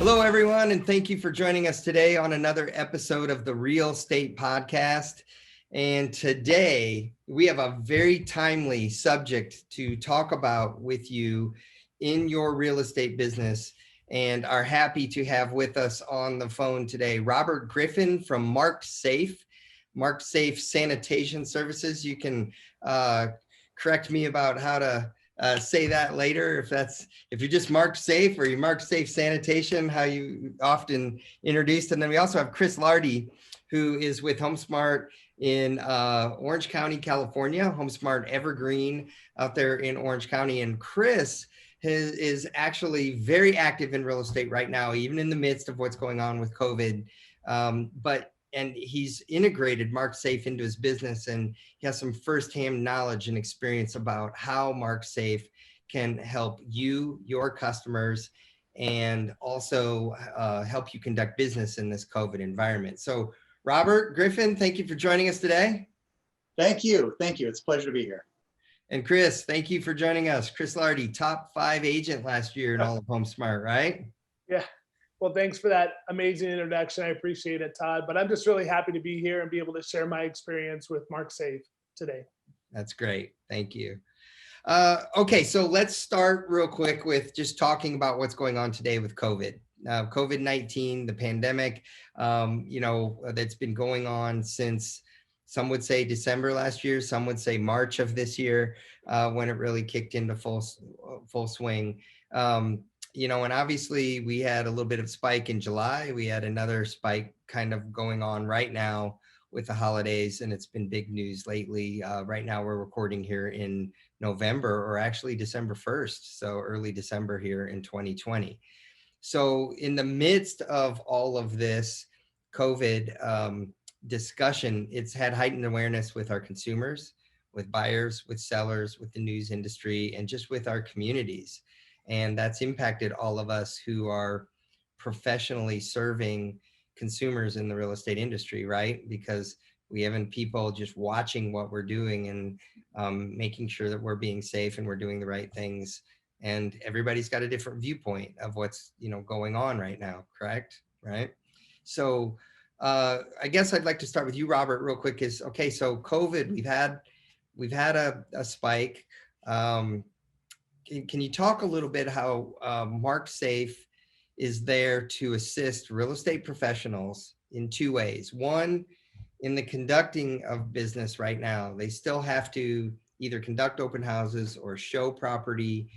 Hello, everyone, and thank you for joining us today on another episode of the Real Estate Podcast. And today we have a very timely subject to talk about with you in your real estate business, and are happy to have with us on the phone today Robert Griffin from MarkedSafe, MarkedSafe Sanitation Services. You can correct me about how to say that later, if you're just MarkedSafe or you MarkedSafe Sanitation, how you often introduced. And then we also have Chris Lardie, who is with HomeSmart in Orange County, California, HomeSmart Evergreen out there in Orange County. And Chris is actually very active in real estate right now, even in the midst of what's going on with COVID. And he's integrated MarkedSafe into his business, and he has some firsthand knowledge and experience about how MarkedSafe can help you, your customers, and also help you conduct business in this COVID environment. So Robert Griffin, thank you for joining us today. Thank you. Thank you. It's a pleasure to be here. And Chris, thank you for joining us. Chris Lardie, top 5 agent last year in all of HomeSmart, right? Yeah. Well, thanks for that amazing introduction. I appreciate it, Todd. But I'm just really happy to be here and be able to share my experience with MarkedSafe today. That's great. Thank you. Okay, so let's start real quick with just talking about what's going on today with COVID. COVID-19, the pandemic, that's been going on since, some would say December last year, some would say March of this year, when it really kicked into full swing. And obviously we had a little bit of spike in July. We had another spike kind of going on right now with the holidays, and it's been big news lately. Right now we're recording here in November, or actually December 1st. So early December here in 2020. So in the midst of all of this COVID discussion, it's had heightened awareness with our consumers, with buyers, with sellers, with the news industry, and just with our communities. And that's impacted all of us who are professionally serving consumers in the real estate industry, right? Because we haven't people just watching what we're doing and making sure that we're being safe and we're doing the right things. And everybody's got a different viewpoint of what's going on right now, correct? Right? So I guess I'd like to start with you, Robert, real quick. So COVID, we've had a spike. Can you talk a little bit how MarkedSafe is there to assist real estate professionals in 2 ways? One, in the conducting of business right now, they still have to either conduct open houses or show property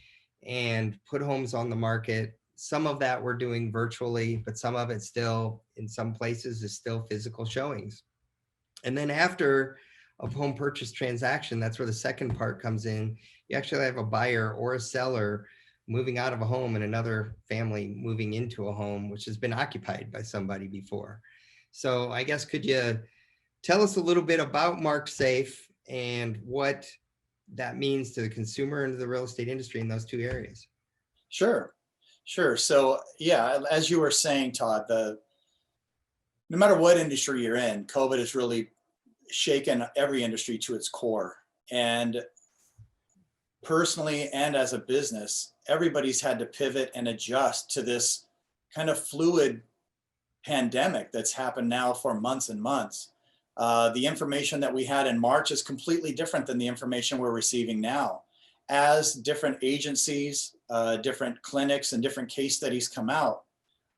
and put homes on the market. Some of that we're doing virtually, but some of it still, in some places, is still physical showings. And then after a home purchase transaction, that's where the second part comes in. You actually have a buyer or a seller moving out of a home and another family moving into a home which has been occupied by somebody before. So I guess, could you tell us a little bit about MarkedSafe and what that means to the consumer and to the real estate industry in those 2 areas? Sure. So yeah, as you were saying, Todd, no matter what industry you're in, COVID has really shaken every industry to its core. And personally and as a business, everybody's had to pivot and adjust to this kind of fluid pandemic that's happened now for months and months. The information that we had in March is completely different than the information we're receiving now. As different agencies, different clinics, and different case studies come out,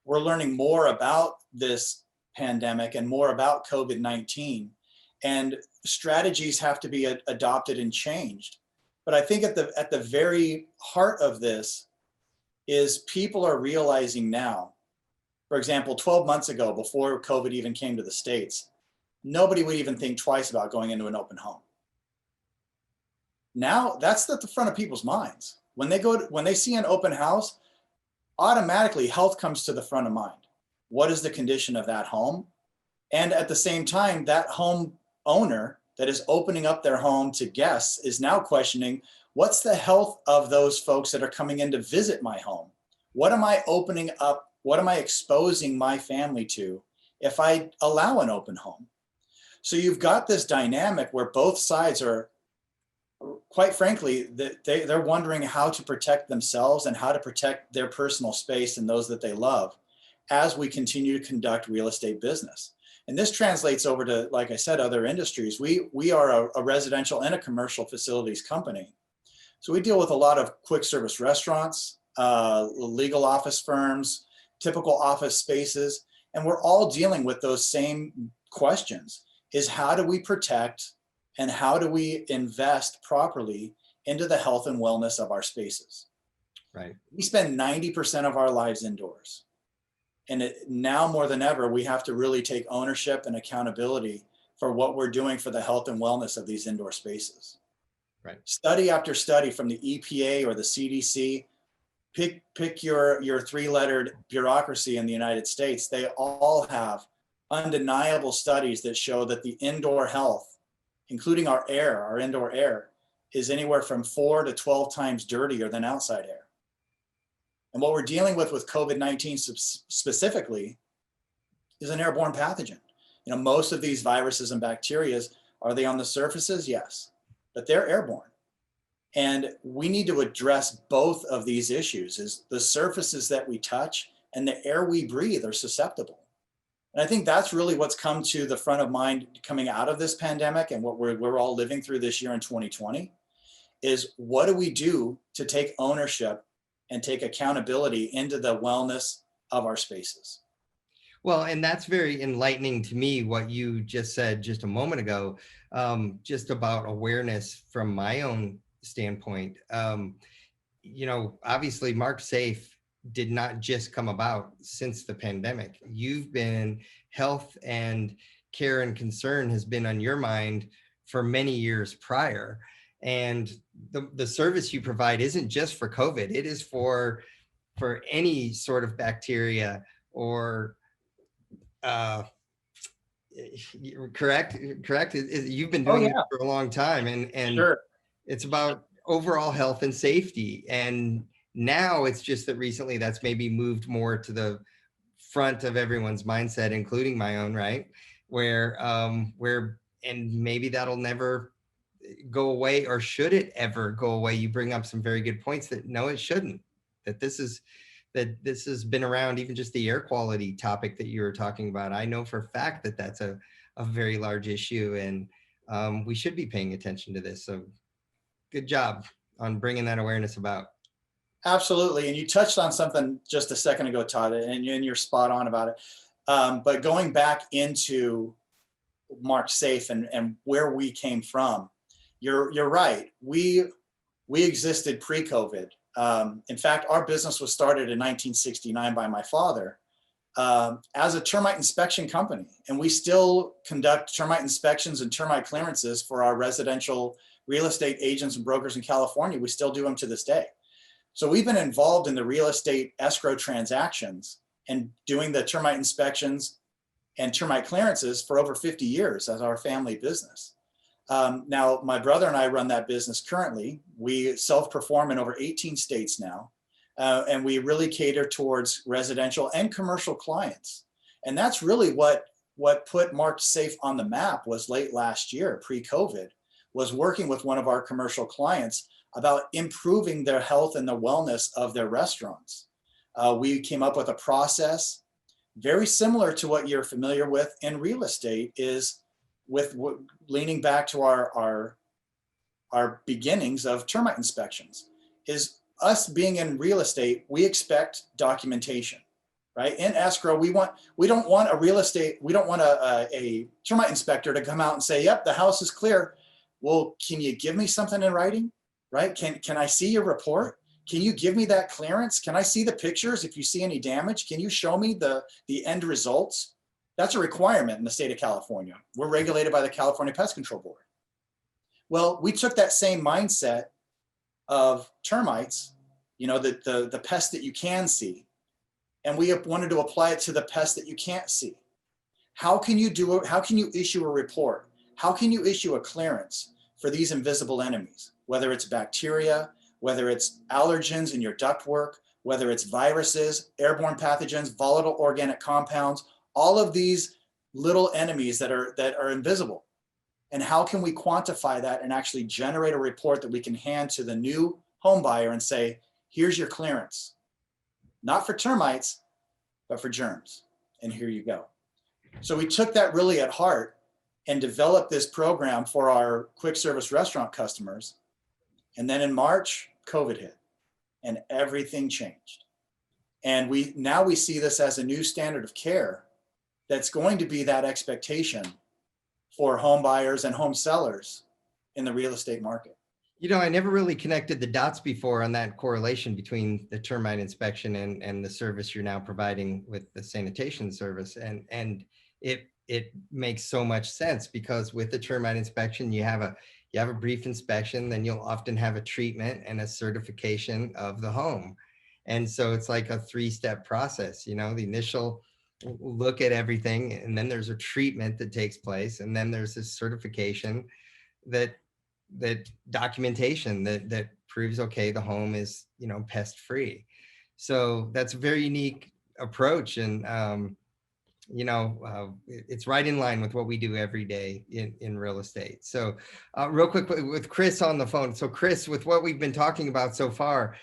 we're learning more about this pandemic and more about COVID-19. And strategies have to be adopted and changed. But I think at the very heart of this is people are realizing now. For example, 12 months ago, before COVID even came to the States, nobody would even think twice about going into an open home. Now that's at the front of people's minds. When they see an open house, automatically health comes to the front of mind. What is the condition of that home? And at the same time, that home owner that is opening up their home to guests is now questioning, what's the health of those folks that are coming in to visit my home? What am I opening up? What am I exposing my family to if I allow an open home? So you've got this dynamic where both sides are, quite frankly, they're wondering how to protect themselves and how to protect their personal space and those that they love. as we continue to conduct real estate business. And this translates over to, like I said, other industries. We are a residential and a commercial facilities company. So we deal with a lot of quick service restaurants, legal office firms, typical office spaces, and we're all dealing with those same questions, is how do we protect and how do we invest properly into the health and wellness of our spaces? Right. We spend 90% of our lives indoors. And now more than ever, we have to really take ownership and accountability for what we're doing for the health and wellness of these indoor spaces. Right. Study after study from the EPA or the CDC, pick your three-lettered bureaucracy in the United States. They all have undeniable studies that show that the indoor health, including our air, our indoor air, is anywhere from 4 to 12 times dirtier than outside air. And what we're dealing with COVID-19 specifically is an airborne pathogen. Most of these viruses and bacteria, are they on the surfaces? Yes, but they're airborne. And we need to address both of these issues, is the surfaces that we touch and the air we breathe are susceptible. And I think that's really what's come to the front of mind coming out of this pandemic and what we're all living through this year in 2020, is what do we do to take ownership and take accountability into the wellness of our spaces? Well, and that's very enlightening to me, what you just said just a moment ago, just about awareness from my own standpoint. Obviously MarkedSafe did not just come about since the pandemic. You've been, health and care and concern has been on your mind for many years prior. And the service you provide isn't just for COVID, it is for any sort of bacteria or correct. You've been doing it for a long time, and Sure. It's about overall health and safety. And now it's just that recently that's maybe moved more to the front of everyone's mindset, including my own, right? Where and maybe that'll never go away, or should it ever go away? You bring up some very good points that no, it shouldn't. That this has been around, even just the air quality topic that you were talking about. I know for a fact that that's a very large issue, and we should be paying attention to this. So good job on bringing that awareness about. Absolutely. And you touched on something just a second ago, Todd, and you're spot on about it. But going back into MarkedSafe and where we came from, you're right. We existed pre-COVID. In fact, our business was started in 1969 by my father as a termite inspection company. And we still conduct termite inspections and termite clearances for our residential real estate agents and brokers in California. We still do them to this day. So we've been involved in the real estate escrow transactions and doing the termite inspections and termite clearances for over 50 years as our family business. Now, my brother and I run that business currently. We self-perform in over 18 states now, and we really cater towards residential and commercial clients. And that's really what put MarkedSafe on the map was late last year, pre-COVID, was working with one of our commercial clients about improving their health and the wellness of their restaurants. We came up with a process very similar to what you're familiar with in real estate, is with leaning back to our beginnings of termite inspections. Is us being in real estate, we expect documentation, right? In escrow, we don't want a termite inspector to come out and say, yep, the house is clear. Well, can you give me something in writing, right? Can I see your report? Can you give me that clearance? Can I see the pictures? If you see any damage, can you show me the end results? That's a requirement in the state of California. We're regulated by the California Pest Control Board. Well, we took that same mindset of termites, the pest that you can see, and we wanted to apply it to the pest that you can't see. How can you do it? How can you issue a report? How can you issue a clearance for these invisible enemies? Whether it's bacteria, whether it's allergens in your ductwork, whether it's viruses, airborne pathogens, volatile organic compounds, all of these little enemies that are invisible. And how can we quantify that and actually generate a report that we can hand to the new home buyer and say, here's your clearance, not for termites, but for germs. And here you go. So we took that really at heart and developed this program for our quick service restaurant customers. And then in March, COVID hit and everything changed. And now we see this as a new standard of care that's going to be that expectation for home buyers and home sellers in the real estate market. You know, I never really connected the dots before on that correlation between the termite inspection and the service you're now providing with the sanitation service. And it makes so much sense, because with the termite inspection, you have a brief inspection, then you'll often have a treatment and a certification of the home. And so it's like a 3-step process, you know, the initial look at everything, and then there's a treatment that takes place, and then there's this certification that documentation that proves, okay, the home is, you know, pest free. So that's a very unique approach. And, you know, it's right in line with what we do every day in real estate. So real quick with Chris on the phone. So Chris, with what we've been talking about so far,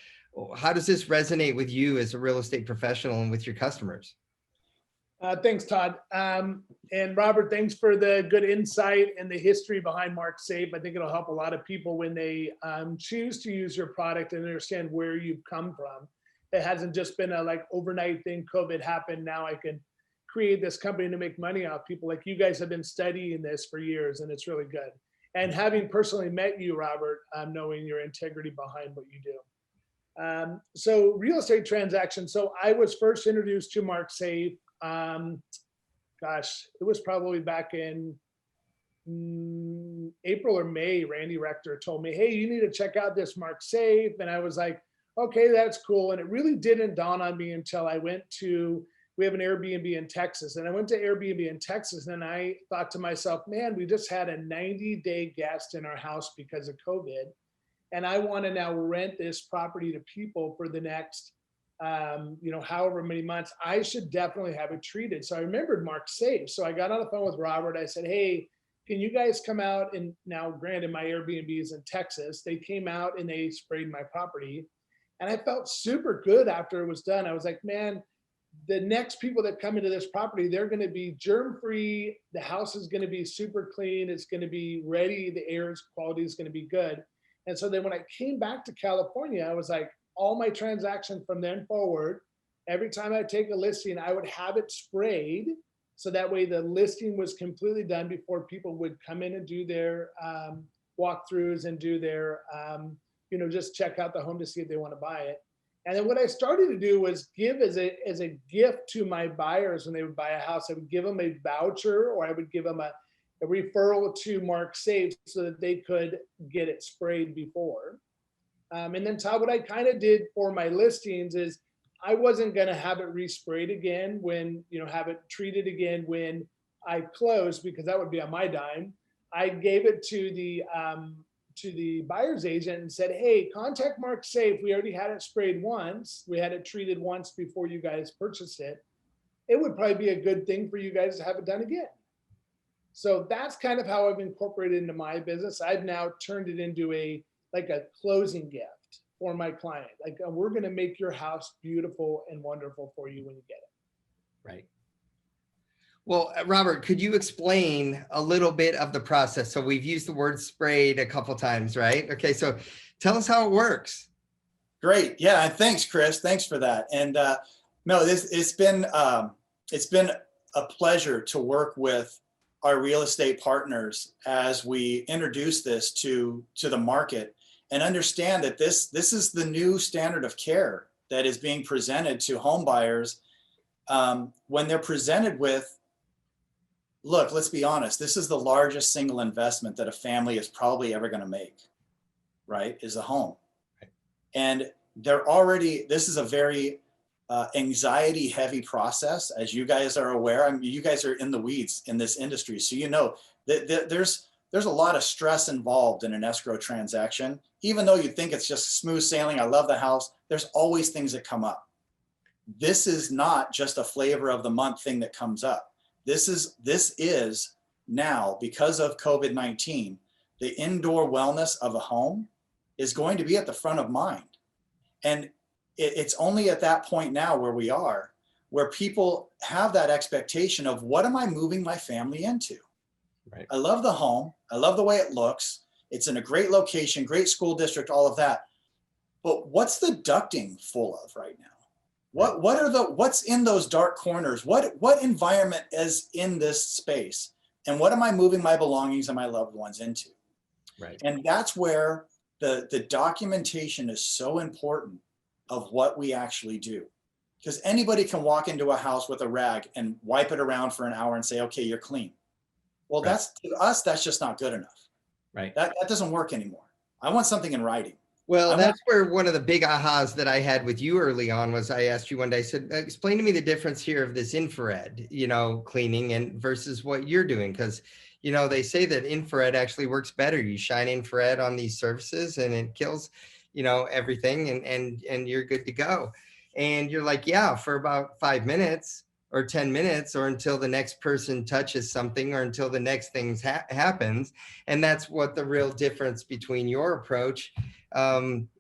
how does this resonate with you as a real estate professional and with your customers? Thanks, Todd. And Robert, thanks for the good insight and the history behind MarkedSafe. I think it'll help a lot of people when they choose to use your product and understand where you've come from. It hasn't just been a like overnight thing. COVID happened. Now I can create this company to make money off people. Like you guys have been studying this for years, and it's really good. And having personally met you, Robert, knowing your integrity behind what you do. So real estate transactions. So I was first introduced to MarkedSafe. Gosh, it was probably back in April or May. Randy Rector told me, hey, you need to check out this MarkedSafe. And I was like, okay, that's cool. And it really didn't dawn on me until I went to, we have an Airbnb in Texas. And I went to Airbnb in Texas and I thought to myself, man, we just had a 90-day guest in our house because of COVID. And I want to now rent this property to people for the next you know, however many months. I should definitely have it treated. So I remembered MarkedSafe. So I got on the phone with Robert. I said, hey, can you guys come out? And now granted, my Airbnb is in Texas. They came out and they sprayed my property. And I felt super good after it was done. I was like, man, the next people that come into this property, they're going to be germ-free. The house is going to be super clean. It's going to be ready. The air quality is going to be good. And so then when I came back to California, I was like, all my transactions from then forward, every time I take a listing, I would have it sprayed. So that way the listing was completely done before people would come in and do their walkthroughs and do their, you know, just check out the home to see if they want to buy it. And then what I started to do was give as a gift to my buyers when they would buy a house. I would give them a voucher, or I would give them a referral to MarkedSafe so that they could get it sprayed before. And then Todd, what I kind of did for my listings is I wasn't going to have it resprayed again when, you know, have it treated again when I closed, because that would be on my dime. I gave it to the buyer's agent and said, hey, contact MarkedSafe. We already had it sprayed once. We had it treated once before you guys purchased it. It would probably be a good thing for you guys to have it done again. So that's kind of how I've incorporated into my business. I've now turned it into a closing gift for my client. Like, we're going to make your house beautiful and wonderful for you when you get it. Right. Well, Robert, could you explain a little bit of the process? So we've used the word sprayed a couple times, right? Okay, so tell us how it works. Great. Yeah. And thanks, Chris. Thanks for that. And no, it's been a pleasure to work with our real estate partners as we introduce this to the market, and understand that this is the new standard of care that is being presented to home buyers when they're presented with, look, let's be honest, this is the largest single investment that a family is probably ever going to make, right? Is a home. Right. And this is a very anxiety heavy process, as you guys are aware. I mean, you guys are in the weeds in this industry. So, you know, there's a lot of stress involved in an escrow transaction. Even though you think it's just smooth sailing, I love the house, there's always things that come up. This is not just a flavor of the month thing that comes up. This is now, because of COVID-19, the indoor wellness of a home is going to be at the front of mind. And it's only at that point now where we are, where people have that expectation of what am I moving my family into? Right. I love the home. I love the way it looks. It's in a great location, great school district, all of that. But what's the ducting full of right now? What's in those dark corners? What environment is in this space? And what am I moving my belongings and my loved ones into? Right. And that's where the documentation is so important of what we actually do. Because anybody can walk into a house with a rag and wipe it around for an hour and say, okay, you're clean. Well, Right. that's, to us, that's just not good enough. Right. That doesn't work anymore. I want something in writing. Well, that's where one of the big ahas that I had with you early on was I asked you one day, I said, explain to me the difference here of this infrared, cleaning and versus what you're doing. Because, they say that infrared actually works better. You shine infrared on these surfaces and it kills, everything and you're good to go. And you're like, yeah, for about 5 minutes or 10 minutes or until the next person touches something or until the next thing happens. And that's what the real difference between your approach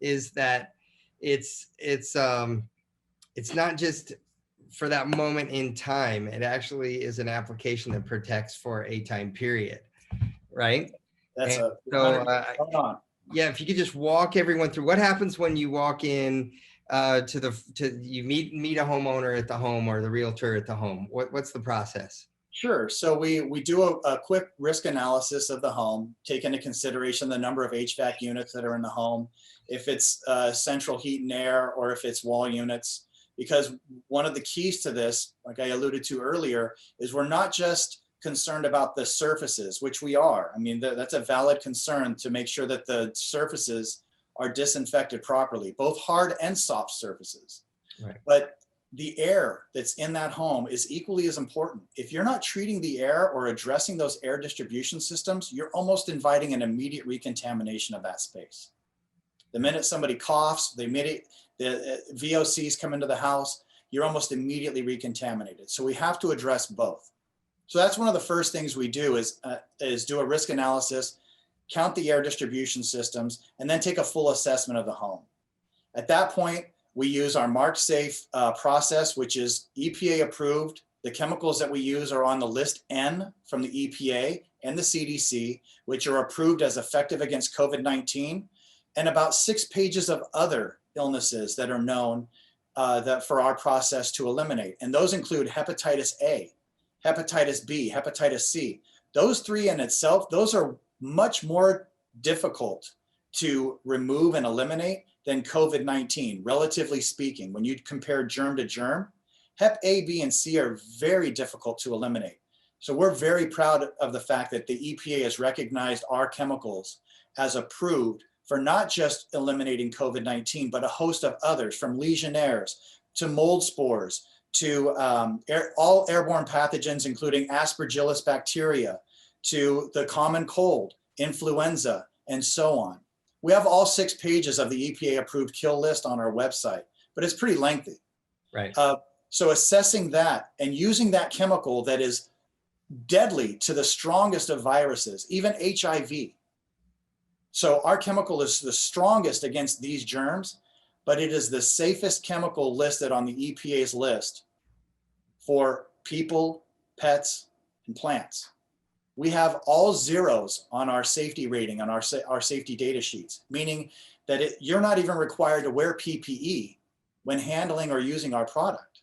is that it's not just for that moment in time. It actually is an application that protects for a time period, right? That's And a so on. yeah, if you could just walk everyone through what happens when you walk in you meet a homeowner at the home or the realtor at the home. What's the process? Sure. So we do a quick risk analysis of the home, take into consideration the number of HVAC units that are in the home, if it's central heat and air, or if it's wall units. Because one of the keys to this, like I alluded to earlier, is we're not just concerned about the surfaces, which we are. I mean, that's a valid concern to make sure that the surfaces are disinfected properly, both hard and soft surfaces. Right. But the air that's in that home is equally as important. If you're not treating the air or addressing those air distribution systems, you're almost inviting an immediate recontamination of that space. The minute somebody coughs, the VOCs come into the house, you're almost immediately recontaminated. So we have to address both. So that's one of the first things we do is do a risk analysis, count the air distribution systems, and then take a full assessment of the home. At that point, we use our MarkedSafe process, which is EPA approved. The chemicals that we use are on the list N from the EPA and the CDC, which are approved as effective against COVID-19, and about 6 pages of other illnesses that are known that for our process to eliminate. And those include hepatitis A, hepatitis B, hepatitis C. Those three in itself, those are much more difficult to remove and eliminate than COVID-19, relatively speaking. When you compare germ to germ, Hep A, B, and C are very difficult to eliminate. So we're very proud of the fact that the EPA has recognized our chemicals as approved for not just eliminating COVID-19, but a host of others, from Legionnaires to mold spores to all airborne pathogens, including Aspergillus bacteria, to the common cold, influenza, and so on. We have all 6 pages of the EPA approved kill list on our website, but it's pretty lengthy. Right. So assessing that and using that chemical that is deadly to the strongest of viruses, even HIV. So our chemical is the strongest against these germs, but it is the safest chemical listed on the EPA's list for people, pets, and plants. We have all zeros on our safety rating, on our safety data sheets, meaning that you're not even required to wear PPE when handling or using our product.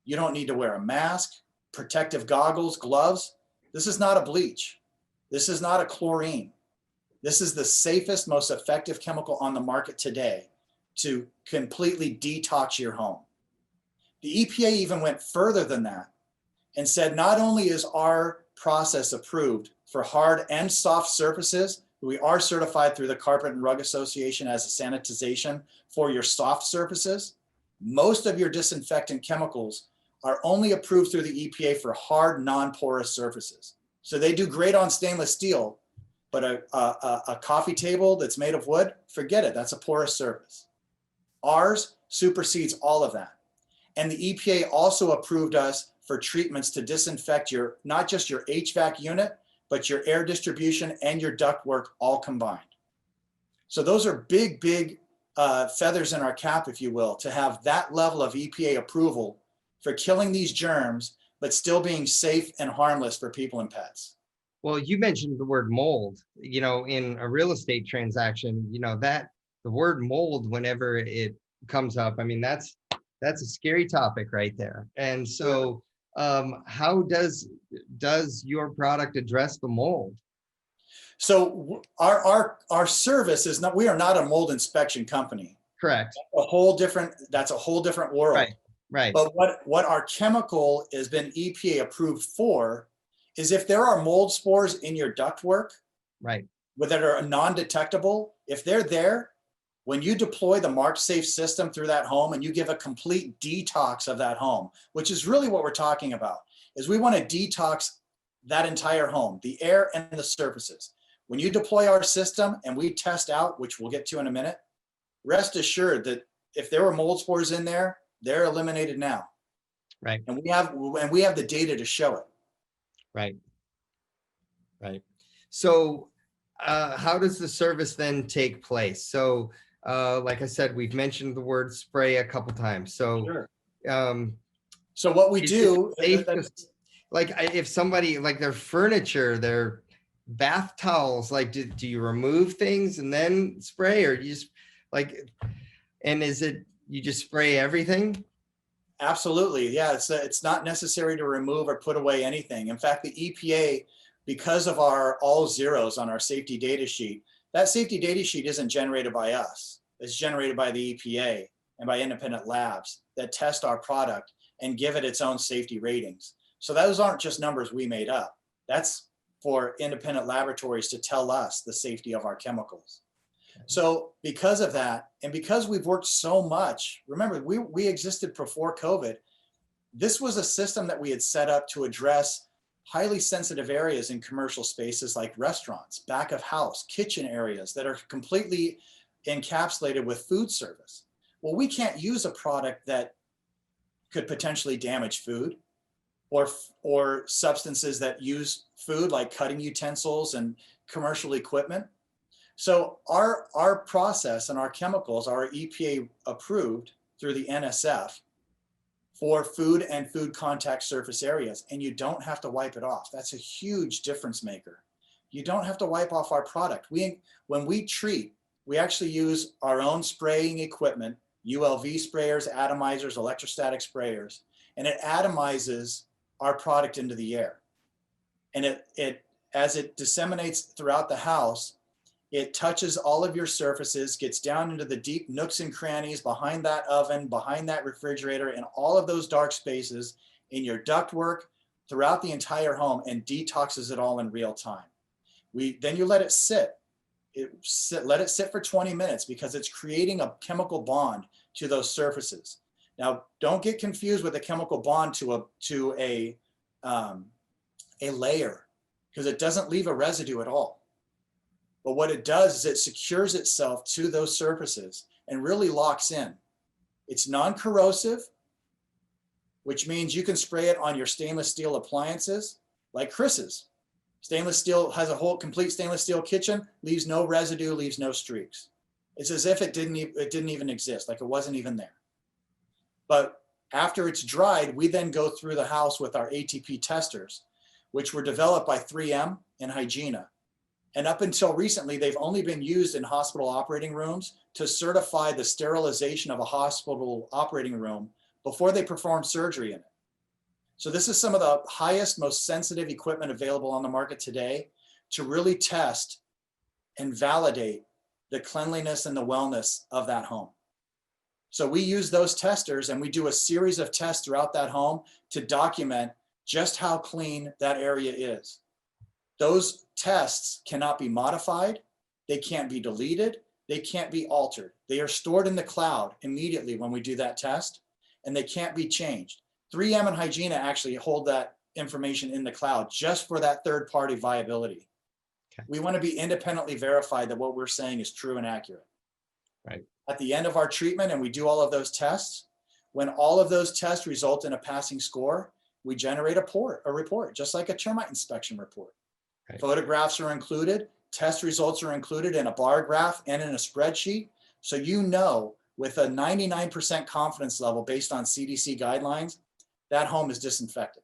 You don't need to wear a mask, protective goggles, gloves. This is not a bleach. This is not a chlorine. This is the safest, most effective chemical on the market today to completely detox your home. The EPA even went further than that and said not only is our process approved for hard and soft surfaces, we are certified through the Carpet and Rug Association as a sanitization for your soft surfaces. Most of your disinfectant chemicals are only approved through the EPA for hard, non-porous surfaces. So they do great on stainless steel, but a coffee table that's made of wood, forget it, that's a porous surface. Ours supersedes all of that. And the EPA also approved us for treatments to disinfect not just your HVAC unit, but your air distribution and your ductwork all combined. So those are big feathers in our cap, if you will, to have that level of EPA approval for killing these germs, but still being safe and harmless for people and pets. Well, you mentioned the word mold, in a real estate transaction, that the word mold, whenever it comes up, I mean, that's a scary topic right there. And so, how does your product address the mold? So our service is not, we are not a mold inspection company. Correct. That's a whole different world. Right. Right. But what our chemical has been EPA approved for is if there are mold spores in your ductwork, right, that are non-detectable, if they're there, when you deploy the MarkedSafe system through that home and you give a complete detox of that home, which is really what we're talking about, is we want to detox that entire home, the air and the surfaces. When you deploy our system and we test out, which we'll get to in a minute, rest assured that if there were mold spores in there, they're eliminated now. Right. And we have the data to show it. Right. Right. So how does the service then take place? So like I said, we've mentioned the word spray a couple times. So sure. So what we do, like if somebody, like their furniture, their bath towels, like do you remove things and then spray, or you just and is it, you just spray everything? Absolutely. Yeah. It's not necessary to remove or put away anything. In fact, the EPA, because of our all zeros on our safety data sheet, that safety data sheet isn't generated by us. It's generated by the EPA and by independent labs that test our product and give it its own safety ratings. So those aren't just numbers we made up. That's for independent laboratories to tell us the safety of our chemicals. So because of that, and because we've worked so much, remember, we existed before COVID. This was a system that we had set up to address highly sensitive areas in commercial spaces like restaurants, back of house, kitchen areas that are completely encapsulated with food service. Well, we can't use a product that could potentially damage food or substances that use food, like cutting utensils and commercial equipment. So our process and our chemicals are EPA approved through the NSF for food and food contact surface areas, and you don't have to wipe it off. That's a huge difference maker. You don't have to wipe off our product. When we treat, we actually use our own spraying equipment, ULV sprayers, atomizers, electrostatic sprayers, and it atomizes our product into the air. And as it disseminates throughout the house, it touches all of your surfaces, gets down into the deep nooks and crannies behind that oven, behind that refrigerator, and all of those dark spaces in your ductwork throughout the entire home, and detoxes it all in real time. Then you let it sit. Let it sit for 20 minutes because it's creating a chemical bond to those surfaces. Now, don't get confused with a chemical bond to a layer, because it doesn't leave a residue at all. But what it does is it secures itself to those surfaces and really locks in. It's non-corrosive, which means you can spray it on your stainless steel appliances like Chris's. Stainless steel has a whole complete stainless steel kitchen, leaves no residue, leaves no streaks. It's as if it didn't even exist, like it wasn't even there. But after it's dried, we then go through the house with our ATP testers, which were developed by 3M and Hygiena. And up until recently, they've only been used in hospital operating rooms to certify the sterilization of a hospital operating room before they perform surgery in it. So this is some of the highest, most sensitive equipment available on the market today to really test and validate the cleanliness and the wellness of that home. So we use those testers, and we do a series of tests throughout that home to document just how clean that area is. Those tests cannot be modified, they can't be deleted, they can't be altered. They are stored in the cloud immediately when we do that test, and they can't be changed. 3M and Hygiena actually hold that information in the cloud just for that third-party viability. Okay. We want to be independently verified that what we're saying is true and accurate. Right. At the end of our treatment, and we do all of those tests, when all of those tests result in a passing score, we generate a report, just like a termite inspection report. Right. Photographs are included, test results are included in a bar graph and in a spreadsheet. So you know with a 99% confidence level based on CDC guidelines that home is disinfected.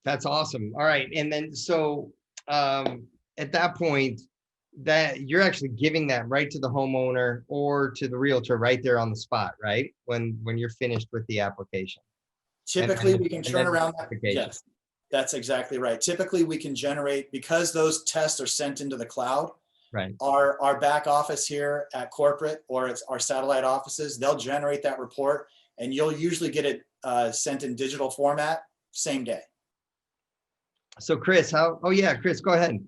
That's awesome. All right. And then, so at that point, that you're actually giving that right to the homeowner or to the realtor right there on the spot, right? When you're finished with the application. Typically, we can turn around that. Application. Yes, that's exactly right. Typically, we can generate, because those tests are sent into the cloud, Right. Our back office here at corporate, or it's our satellite offices, they'll generate that report, and you'll usually get it sent in digital format same day. So Chris, oh yeah, Chris, go ahead.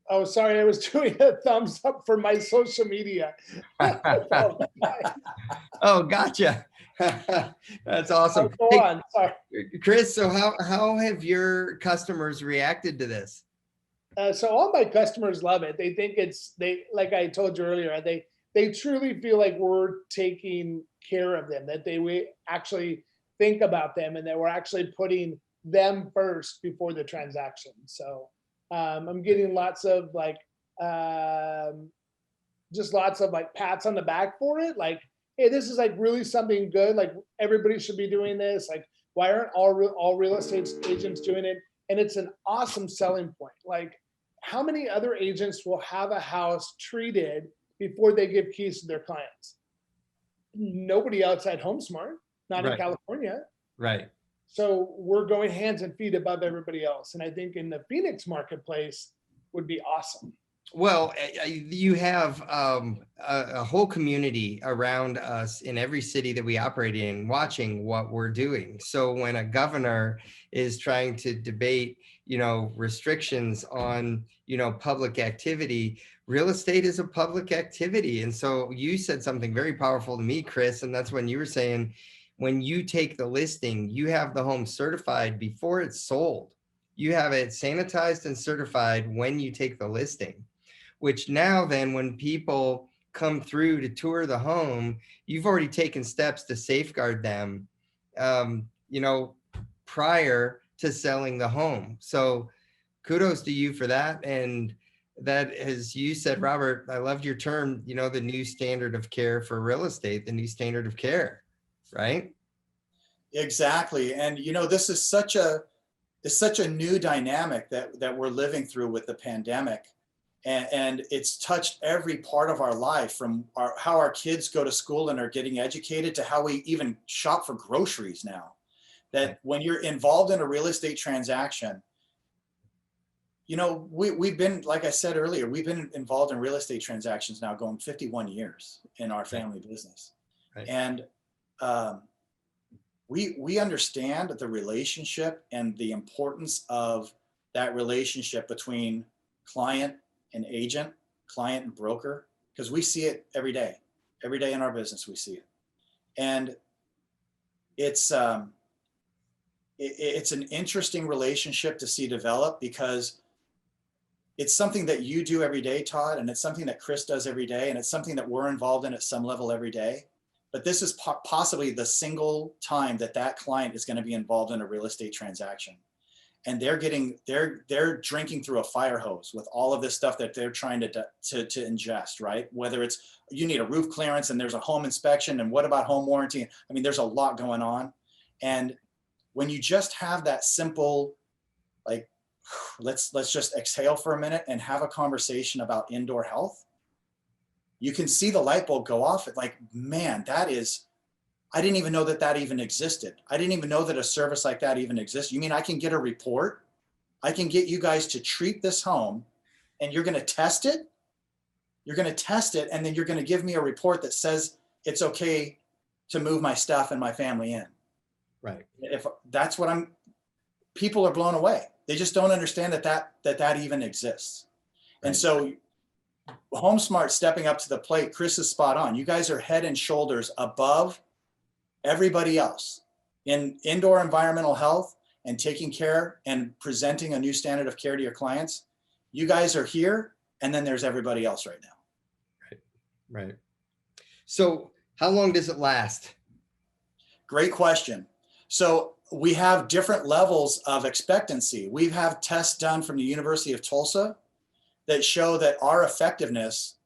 Oh, sorry, I was doing a thumbs up for my social media. Oh, gotcha. That's awesome. Go Hey, on. Sorry. Chris, so how have your customers reacted to this? So all my customers love it. They think like I told you earlier, they truly feel like we're taking care of them, that we actually think about them, and that we're actually putting them first before the transaction. So I'm getting lots of like, just lots of like pats on the back for it. Like, hey, this is like really something good. Like everybody should be doing this. Like, why aren't all real estate agents doing it? And it's an awesome selling point. Like, how many other agents will have a house treated before they give keys to their clients? Nobody outside HomeSmart, not in California. Right. So we're going hands and feet above everybody else. And I think in the Phoenix marketplace would be awesome. Well, you have a whole community around us in every city that we operate in watching what we're doing. So when a governor is trying to debate, restrictions on, public activity, real estate is a public activity. And so you said something very powerful to me, Chris, and that's when you were saying, when you take the listing, you have the home certified before it's sold. You have it sanitized and certified when you take the listing. Which now then when people come through to tour the home, you've already taken steps to safeguard them, prior to selling the home. So kudos to you for that. And that, as you said, Robert, I loved your term, the new standard of care for real estate, the new standard of care, right? Exactly. And, this is such a new dynamic that we're living through with the pandemic. And it's touched every part of our life, from how our kids go to school and are getting educated to how we even shop for groceries now. That when you're involved in a real estate transaction, we've been, like I said earlier, we've been involved in real estate transactions now going 51 years in our family business. Right. And we understand the relationship and the importance of that relationship between client and agent, client and broker, because we see it every day in our business, we see it. And it's an interesting relationship to see develop, because it's something that you do every day, Todd, and it's something that Chris does every day, and it's something that we're involved in at some level every day. But this is possibly the single time that client is going to be involved in a real estate transaction. And they're drinking through a fire hose with all of this stuff that they're trying to ingest, right? Whether it's you need a roof clearance and there's a home inspection, and what about home warranty? I mean, there's a lot going on. And when you just have that simple, like, let's just exhale for a minute and have a conversation about indoor health, you can see the light bulb go off. It's like, man, I didn't even know that even existed. I didn't even know that a service like that even exists. You mean I can get a report? I can get you guys to treat this home, and you're going to test it? You're going to test it, and then you're going to give me a report that says it's okay to move my stuff and my family in. Right. If that's what people are blown away. They just don't understand that even exists. Right. And so HomeSmart stepping up to the plate, Chris is spot on. You guys are head and shoulders above everybody else in indoor environmental health and taking care and presenting a new standard of care to your clients. You guys are here, and then there's everybody else right now. Right. So how long does it last? Great question. So we have different levels of expectancy. We have tests done from the University of Tulsa that show that our effectiveness,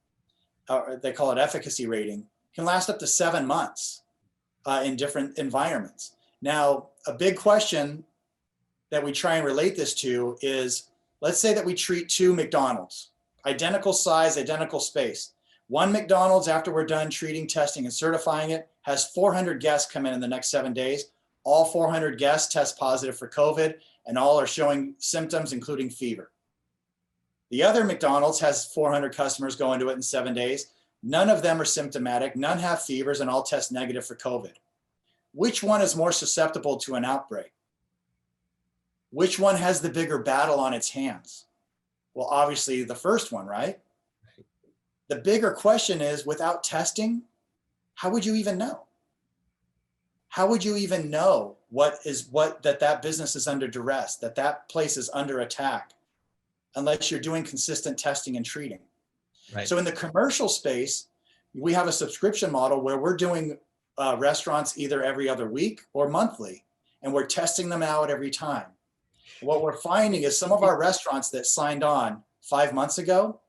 they call it efficacy rating, can last up to 7 months. in different environments. Now, a big question that we try and relate this to is, let's say that we treat 2 McDonald's, identical size, identical space. One McDonald's, after we're done treating, testing, and certifying it, has 400 guests come in the next 7 days. All 400 guests test positive for COVID, and all are showing symptoms, including fever. The other McDonald's has 400 customers go into it in 7 days. None of them are symptomatic, none have fevers, and all test negative for COVID. Which one is more susceptible to an outbreak? Which one has the bigger battle on its hands? Well, obviously the first one, right? The bigger question is, without testing, how would you even know? How would you even know that business is under duress, that place is under attack, unless you're doing consistent testing and treating? Right. So in the commercial space, we have a subscription model where we're doing restaurants either every other week or monthly, and we're testing them out every time. What we're finding is some of our restaurants that signed on 5 months ago,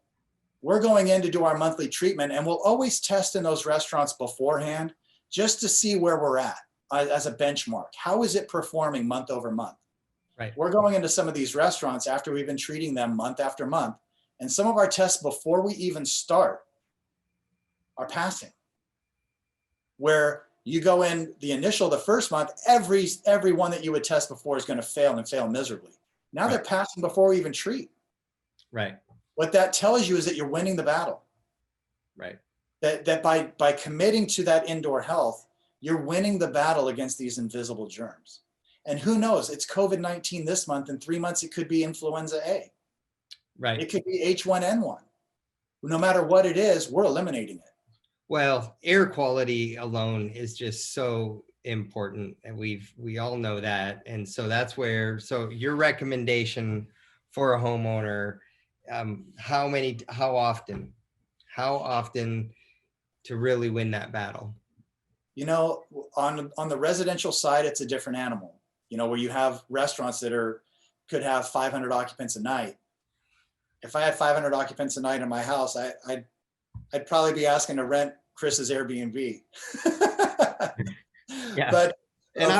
we're going in to do our monthly treatment, and we'll always test in those restaurants beforehand just to see where we're at as a benchmark. How is it performing month over month? Right. We're going into some of these restaurants after we've been treating them month after month, and some of our tests before we even start are passing. Where you go in the first month, every one that you would test before is going to fail and fail miserably. Now they're passing before we even treat. Right. What that tells you is that you're winning the battle. Right. That by committing to that indoor health, you're winning the battle against these invisible germs. And who knows, it's COVID-19 this month, in 3 months it could be influenza A. Right. It could be H1N1. No matter what it is, we're eliminating it. Well, air quality alone is just so important, and we all know that. And so that's where, so your recommendation for a homeowner, how often to really win that battle? You know, on the residential side, it's a different animal. You know, where you have restaurants that could have 500 occupants a night. If I had 500 occupants a night in my house, I'd probably be asking to rent Chris's Airbnb. Yeah. But and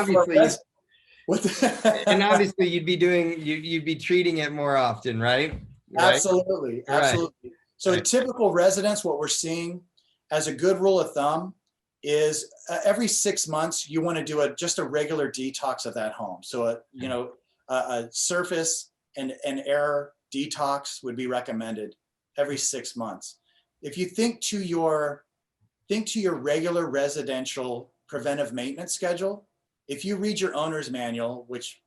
obviously you'd be treating it more often, right? Absolutely. Absolutely. Right. So a typical residence, what we're seeing as a good rule of thumb is every 6 months, you want to do just a regular detox of that home. So, a surface and air detox would be recommended every 6 months. If you think to your regular residential preventive maintenance schedule, if you read your owner's manual, which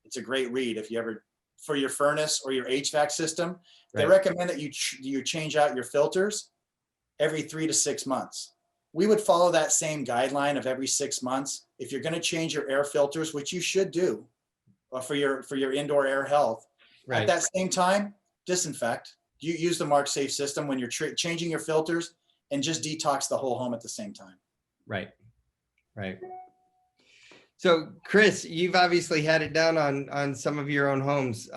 it's a great read if you ever, for your furnace or your HVAC system, they recommend that you change out your filters every 3 to 6 months. We would follow that same guideline of every 6 months. If you're going to change your air filters, which you should do for your indoor air health, at that same time, disinfect. You use the MarkedSafe system when you're changing your filters, and just detox the whole home at the same time. Right. So Chris, you've obviously had it done on some of your own homes.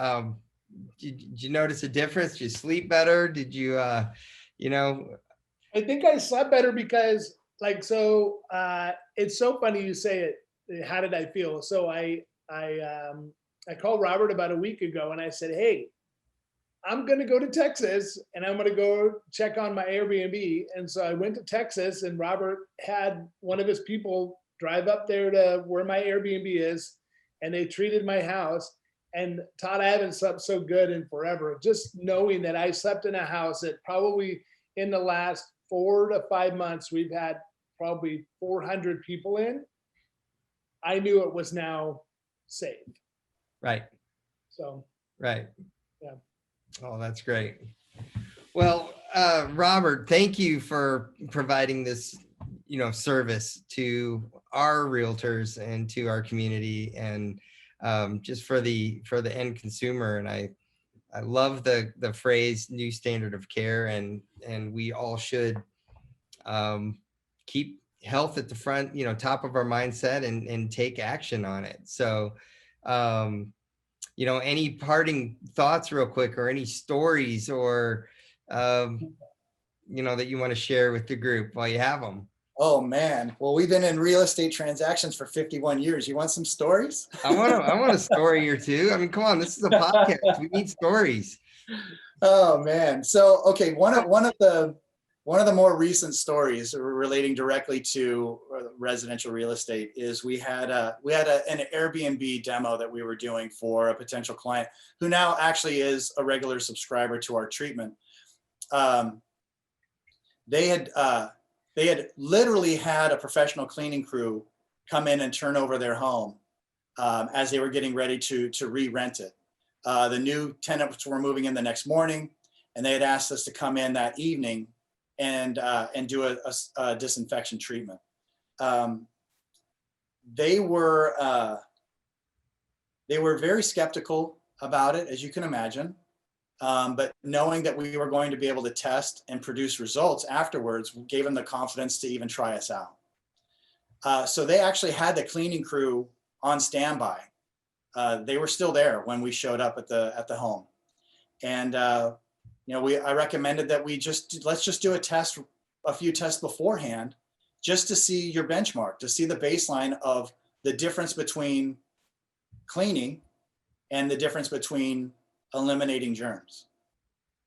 Did you notice a difference? Did you sleep better? Did you, I think I slept better because it's so funny you say it. How did I feel? So I called Robert about a week ago and I said, hey, I'm going to go to Texas and I'm going to go check on my Airbnb. And so I went to Texas, and Robert had one of his people drive up there to where my Airbnb is, and they treated my house. And Todd, I haven't slept so good in forever. Just knowing that I slept in a house that probably in the last 4 to 5 months, we've had probably 400 people in. I knew it was now safe. Right. So. Right. Yeah. Oh, that's great. Well, Robert, thank you for providing this, service to our realtors and to our community, and just for the end consumer. And I love the phrase "new standard of care," and we all should keep health at the front, top of our mindset, and take action on it. So, any parting thoughts real quick, or any stories, or, that you want to share with the group while you have them? Oh man. Well, we've been in real estate transactions for 51 years. You want some stories? I want a story or two. I mean, come on, this is a podcast. We need stories. Oh man. So, okay. One of the more recent stories relating directly to residential real estate is we had an Airbnb demo that we were doing for a potential client who now actually is a regular subscriber to our treatment. They had literally had a professional cleaning crew come in and turn over their home as they were getting ready to re-rent it. The new tenants were moving in the next morning, and they had asked us to come in that evening and do a disinfection treatment. They were very skeptical about it, as you can imagine. But knowing that we were going to be able to test and produce results afterwards gave them the confidence to even try us out. So they actually had the cleaning crew on standby. They were still there when we showed up at the home, and I recommended that let's just do a few tests beforehand, just to see your benchmark, to see the baseline of the difference between cleaning and the difference between eliminating germs.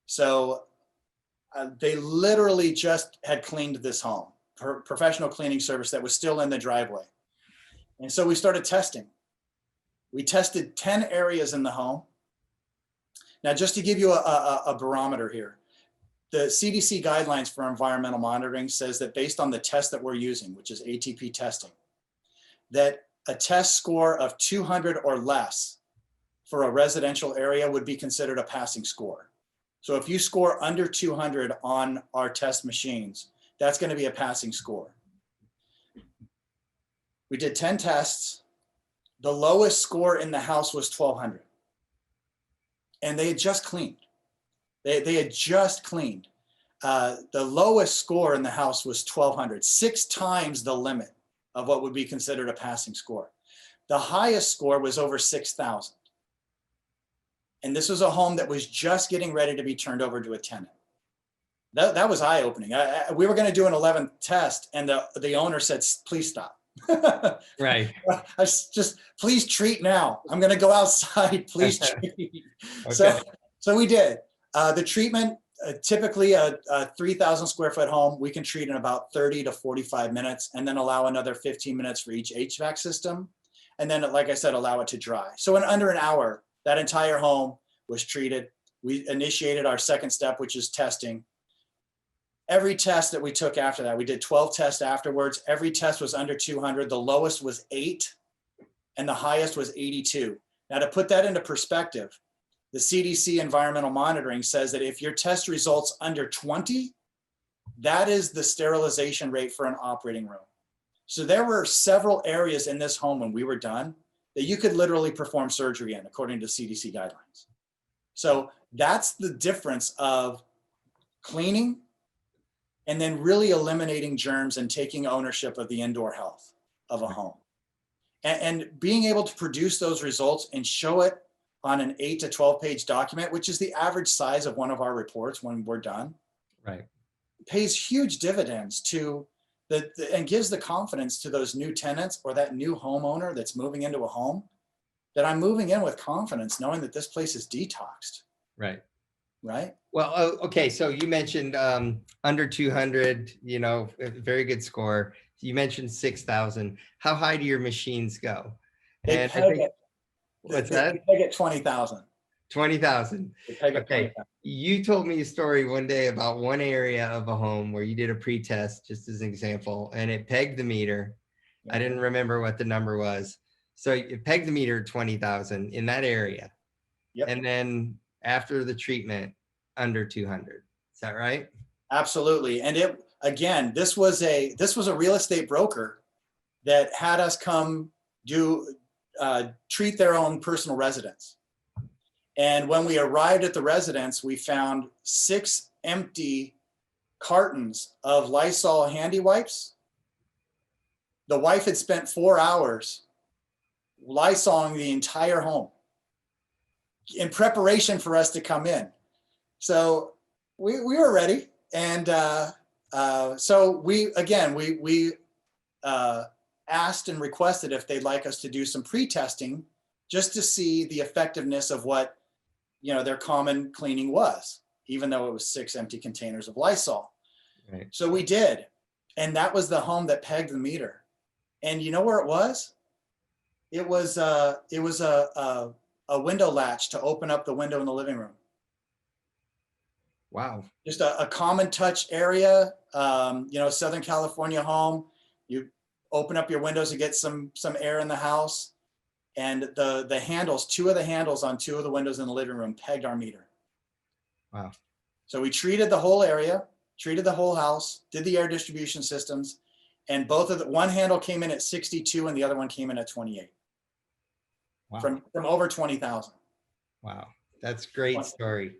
So they literally just had cleaned this home, professional cleaning service that was still in the driveway. And so we started testing. We tested 10 areas in the home. Now, just to give you a barometer here, the CDC guidelines for environmental monitoring says that based on the test that we're using, which is ATP testing, that a test score of 200 or less for a residential area would be considered a passing score. So if you score under 200 on our test machines, that's going to be a passing score. We did 10 tests. The lowest score in the house was 1,200. And they had just cleaned. They had just cleaned. The lowest score in the house was 1,200, 6 times the limit of what would be considered a passing score. The highest score was over 6,000. And this was a home that was just getting ready to be turned over to a tenant. That was eye-opening. We were going to do an 11th test, and the owner said, please stop. Right. Please treat now. I'm going to go outside. Please treat. Okay. So we did. The treatment, typically a 3,000 square foot home, we can treat in about 30 to 45 minutes, and then allow another 15 minutes for each HVAC system. And then, like I said, allow it to dry. So in under an hour, that entire home was treated. We initiated our second step, which is testing. Every test that we took after that, we did 12 tests afterwards. Every test was under 200. The lowest was 8, and the highest was 82. Now, to put that into perspective, the CDC environmental monitoring says that if your test results under 20, that is the sterilization rate for an operating room. So there were several areas in this home when we were done that you could literally perform surgery in, according to CDC guidelines. So that's the difference of cleaning and then really eliminating germs and taking ownership of the indoor health of a home. And being able to produce those results and show it on an 8 to 12 page document, which is the average size of one of our reports when we're done, Right, pays huge dividends to and gives the confidence to those new tenants or that new homeowner that's moving into a home, that I'm moving in with confidence, knowing that this place is detoxed. right. Right. Well, okay. So you mentioned under 200, a very good score. You mentioned 6,000. How high do your machines go? They peg what's that? They peg at 20,000. 20,000. Okay. 20,000. You told me a story one day about one area of a home where you did a pre-test, just as an example, and it pegged the meter. Yeah. I didn't remember what the number was. So it pegged the meter 20,000 in that area. Yep. And then after the treatment, under 200. Is that right? Absolutely. And this was a real estate broker that had us come treat their own personal residence. And when we arrived at the residence, we found 6 empty cartons of Lysol handy wipes. The wife had spent 4 hours Lysoling the entire home in preparation for us to come in. So we were ready, and So we asked and requested if they'd like us to do some pre-testing just to see the effectiveness of what, their common cleaning was, even though it was 6 empty containers of Lysol. Right. So we did. And that was the home that pegged the meter. And you know where it was? It was a window latch to open up the window in the living room. Wow. Just a common touch area, Southern California home. You open up your windows to get some air in the house. And the handles, 2 of the handles on 2 of the windows in the living room pegged our meter. Wow. So we treated the whole area, treated the whole house, did the air distribution systems, and one handle came in at 62 and the other one came in at 28. Wow. From over 20,000. Wow. That's a great story.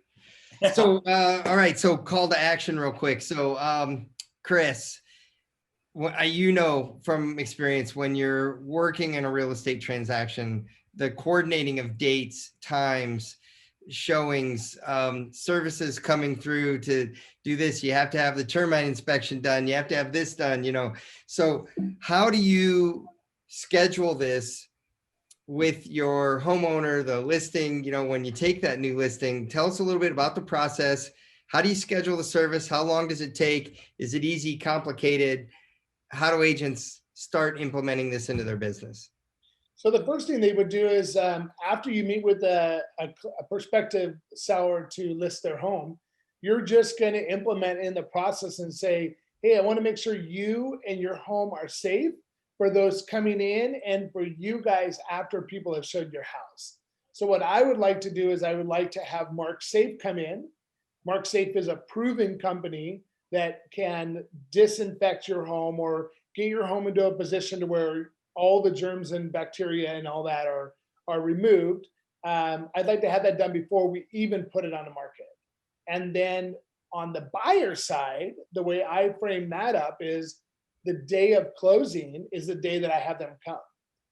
So, all right. So call to action real quick. So, Chris, from experience, when you're working in a real estate transaction, the coordinating of dates, times, showings, services coming through to do this, you have to have the termite inspection done, you have to have this done, So how do you schedule this with your homeowner, the listing, when you take that new listing? Tell us a little bit about the process. How do you schedule the service? How long does it take? Is it easy, complicated? How do agents start implementing this into their business? So the first thing they would do is after you meet with a prospective seller to list their home, you're just going to implement in the process and say, hey, I want to make sure you and your home are safe for those coming in and for you guys after people have showed your house. So what I would like to do is I would like to have MarkedSafe come in. MarkedSafe is a proven company that can disinfect your home or get your home into a position to where all the germs and bacteria and all that are removed. I'd like to have that done before we even put it on the market. And then on the buyer side, the way I frame that up is the day of closing is the day that I have them come.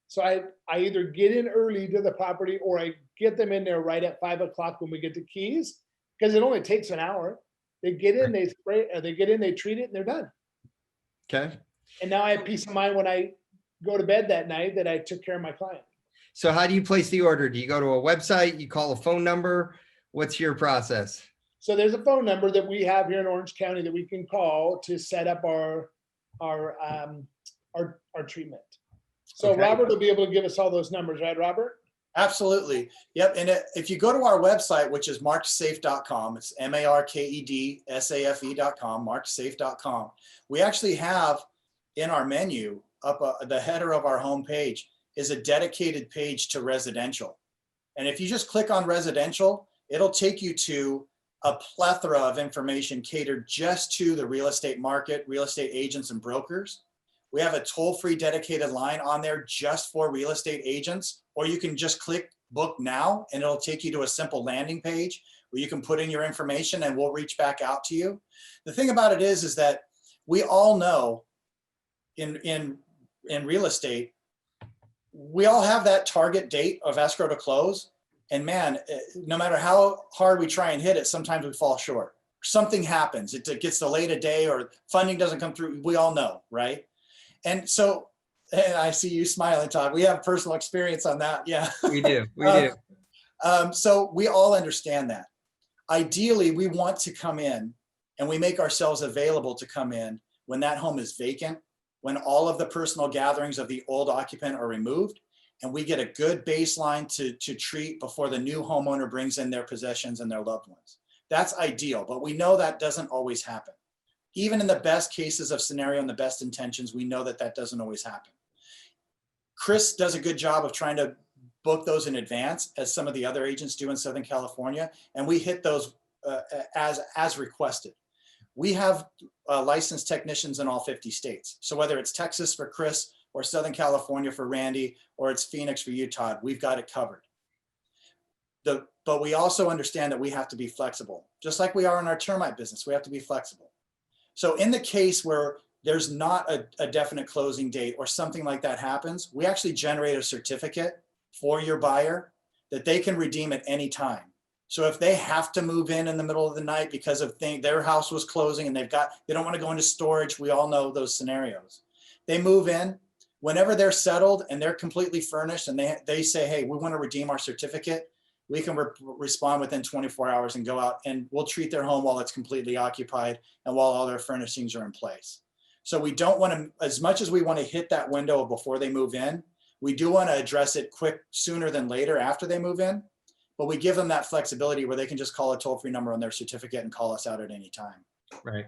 So I either get in early to the property or I get them in there right at 5 o'clock when we get the keys, because it only takes an hour. They get in, they spray, they get in, they treat it, and they're done. Okay. And now I have peace of mind when I go to bed that night that I took care of my client. So how do you place the order? Do you go to a website? You call a phone number? What's your process? So there's a phone number that we have here in Orange County that we can call to set up our treatment. So okay. Robert will be able to give us all those numbers, right, Robert? Absolutely. Yep. And if you go to our website, which is markedsafe.com, it's MarkedSafe.com, markedsafe.com. We actually have in our menu up the header of our homepage is a dedicated page to residential. And if you just click on residential, it'll take you to a plethora of information catered just to the real estate market, real estate agents and brokers. We have a toll-free dedicated line on there just for real estate agents, or you can just click book now and it'll take you to a simple landing page where you can put in your information and we'll reach back out to you. The thing about it is that we all know in real estate, we all have that target date of escrow to close. And man, no matter how hard we try and hit it, sometimes we fall short. Something happens, it gets delayed a day or funding doesn't come through. We all know, right? And so, and I see you smiling, Todd. We have personal experience on that. Yeah, we do. We do. So we all understand that. Ideally, we want to come in and we make ourselves available to come in when that home is vacant, when all of the personal gatherings of the old occupant are removed, and we get a good baseline to treat before the new homeowner brings in their possessions and their loved ones. That's ideal, but we know that doesn't always happen. Even in the best cases of scenario and the best intentions, we know that doesn't always happen. Chris does a good job of trying to book those in advance, as some of the other agents do in Southern California, and we hit those as requested. We have licensed technicians in all 50 states. So whether it's Texas for Chris or Southern California for Randy, or it's Phoenix for you, Todd, we've got it covered. But we also understand that we have to be flexible. Just like we are in our termite business, we have to be flexible. So in the case where there's not a definite closing date or something like that happens, we actually generate a certificate for your buyer that they can redeem at any time. So if they have to move in the middle of the night because of their house was closing and they don't want to go into storage, we all know those scenarios. They move in whenever they're settled and they're completely furnished and they say, hey, we want to redeem our certificate. We can respond within 24 hours and go out, and we'll treat their home while it's completely occupied and while all their furnishings are in place. So we don't want to, as much as we want to hit that window before they move in, we do want to address it quick sooner than later after they move in. But we give them that flexibility where they can just call a toll-free number on their certificate and call us out at any time. Right.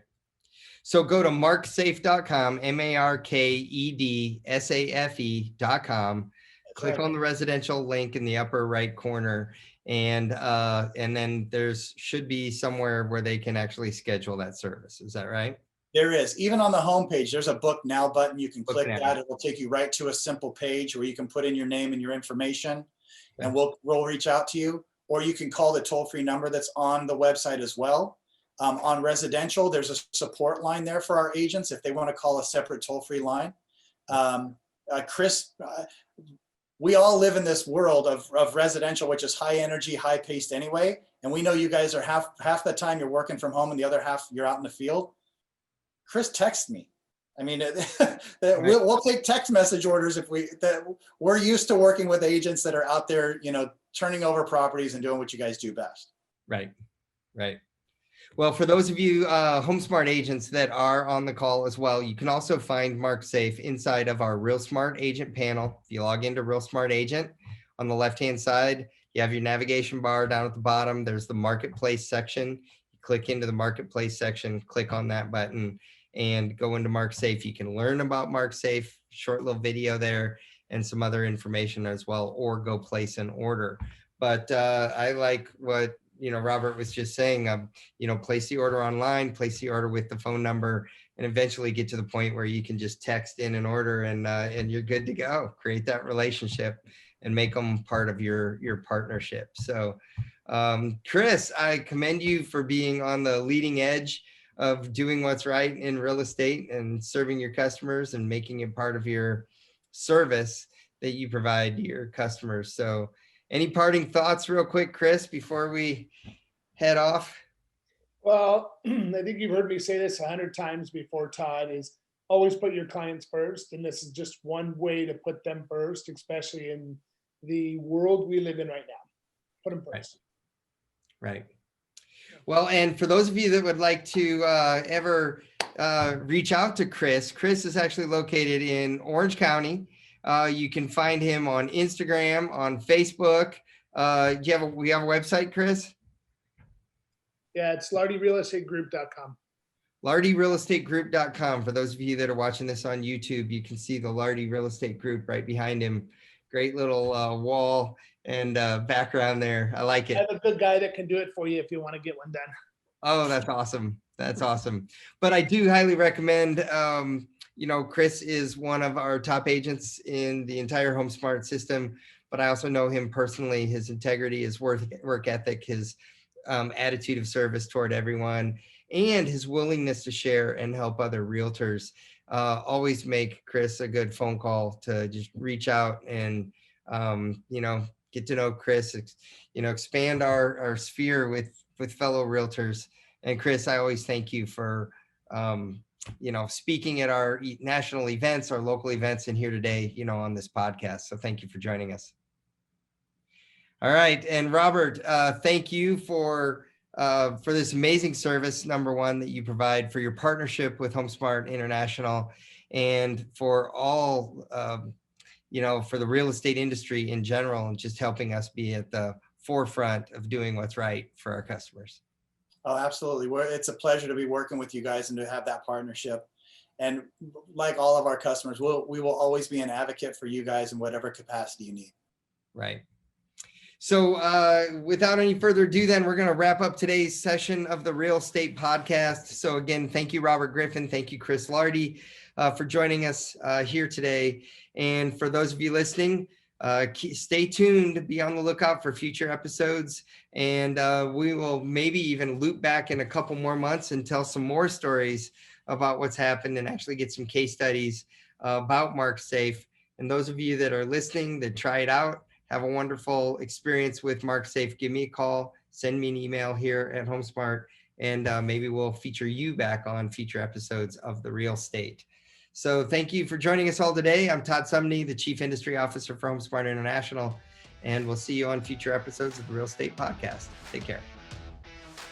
So go to MarkedSafe.com, MarkedSafe.com. Click on the residential link in the upper right corner, and then there's should be somewhere where they can actually schedule that service. Is that right? There is. Even on the homepage, there's a book now button. You can click now. that. It will take you right to a simple page where you can put in your name and your information, and we'll reach out to you. Or you can call the toll-free number that's on the website as well. On residential, there's a support line there for our agents if they want to call a separate toll-free line. Chris, we all live in this world of residential, which is high energy, high paced anyway. And we know you guys are half the time you're working from home and the other half you're out in the field. Chris texts me. I mean, we'll take text message orders if we're used to working with agents that are out there, turning over properties and doing what you guys do best. Right. Well, for those of you HomeSmart agents that are on the call as well, you can also find MarkedSafe inside of our Real Smart Agent panel. If you log into Real Smart Agent, on the left-hand side, you have your navigation bar. Down at the bottom, there's the Marketplace section. You click into the Marketplace section, click on that button, and go into MarkedSafe. You can learn about MarkedSafe, short little video there, and some other information as well, or go place an order. But I like what Robert was just saying, place the order online, place the order with the phone number, and eventually get to the point where you can just text in an order and you're good to go. Create that relationship and make them part of your partnership. So Chris, I commend you for being on the leading edge of doing what's right in real estate and serving your customers and making it part of your service that you provide to your customers. So any parting thoughts real quick, Chris, before we head off? Well, I think you've heard me say this 100 times before, Todd, is always put your clients first. And this is just one way to put them first, especially in the world we live in right now. Put them first. Right. Well, and for those of you that would like to ever reach out to Chris is actually located in Orange County. You can find him on Instagram, on Facebook. We have a website, Chris? Yeah, it's LardieRealEstateGroup.com. LardieRealEstateGroup.com. For those of you that are watching this on YouTube, you can see the Lardie Real Estate Group right behind him. Great little wall and background there. I like it. I have a good guy that can do it for you if you want to get one done. Oh, that's awesome. That's awesome. But I do highly recommend, Chris is one of our top agents in the entire HomeSmart system, but I also know him personally, his integrity, his work ethic, his attitude of service toward everyone, and his willingness to share and help other realtors. Always make Chris a good phone call to just reach out and, get to know Chris, expand our sphere with fellow realtors. And Chris, I always thank you for, speaking at our national events, our local events, and here today, on this podcast. So thank you for joining us. All right. And Robert, thank you for this amazing service, number one, that you provide, for your partnership with HomeSmart International, and for all, for the real estate industry in general, and just helping us be at the forefront of doing what's right for our customers. Oh, absolutely. It's a pleasure to be working with you guys and to have that partnership. And like all of our customers, we will always be an advocate for you guys in whatever capacity you need. Right. So without any further ado, then we're going to wrap up today's session of the Real Estate Podcast. So again, thank you, Robert Griffin. Thank you, Chris Lardie, for joining us here today. And for those of you listening, stay tuned, be on the lookout for future episodes. And we will maybe even loop back in a couple more months and tell some more stories about what's happened and actually get some case studies about MarkedSafe. And those of you that are listening, that try it out, have a wonderful experience with MarkedSafe, give me a call, send me an email here at HomeSmart, and maybe we'll feature you back on future episodes of The Real Estate. So thank you for joining us all today. I'm Todd Sumney, the Chief Industry Officer for HomeSmart International, and we'll see you on future episodes of the Real Estate Podcast. Take care.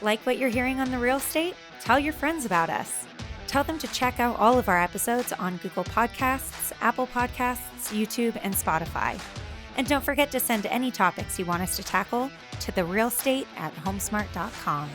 Like what you're hearing on The Real Estate? Tell your friends about us. Tell them to check out all of our episodes on Google Podcasts, Apple Podcasts, YouTube, and Spotify. And don't forget to send any topics you want us to tackle to therealestate@homesmart.com.